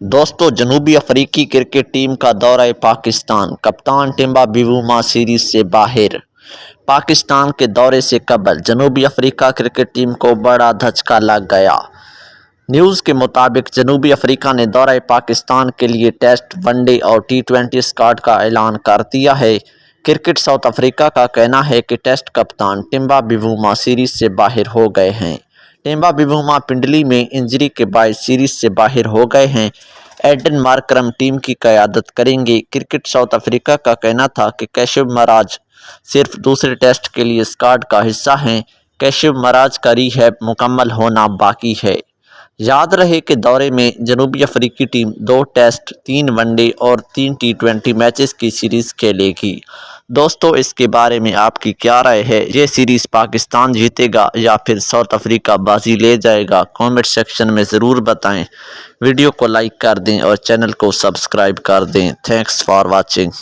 दोस्तों, जनूबी अफ्रीकी क्रिकेट टीम का दौरा पाकिस्तान, कप्तान टिम्बा बिवुमा सीरीज से बाहर। पाकिस्तान के दौरे से कबल जनूबी अफ्रीका क्रिकेट टीम को बड़ा धचका लग गया। न्यूज़ के मुताबिक जनूबी अफ्रीका ने दौरा पाकिस्तान के लिए टेस्ट, वनडे और टी20 स्क्वाड का ऐलान कर दिया है। क्रिकेट साउथ अफ्रीका का कहना है कि टेस्ट कप्तान टिम्बा बिवुमा सीरीज से बाहर हो गए हैं। टिम्बा बिवुमा पिंडली में इंजरी के बाद सीरीज से बाहर हो गए हैं। एडन मार्करम टीम की क़यादत करेंगे। क्रिकेट साउथ अफ्रीका का कहना था कि कैशिव महाराज सिर्फ दूसरे टेस्ट के लिए स्क्वाड का हिस्सा हैं। कैशिव महाराज का रिहैब मुकम्मल होना बाकी है। याद रहे कि दौरे में जनूबी अफ्रीकी टीम 2 टेस्ट, 3 वनडे और 3 टी20 मैचेस की सीरीज़ खेलेगी। दोस्तों, इसके बारे में आपकी क्या राय है? ये सीरीज़ पाकिस्तान जीतेगा या फिर साउथ अफ्रीका बाजी ले जाएगा? कमेंट सेक्शन में ज़रूर बताएं। वीडियो को लाइक कर दें और चैनल को सब्सक्राइब कर दें। Thanks for watching.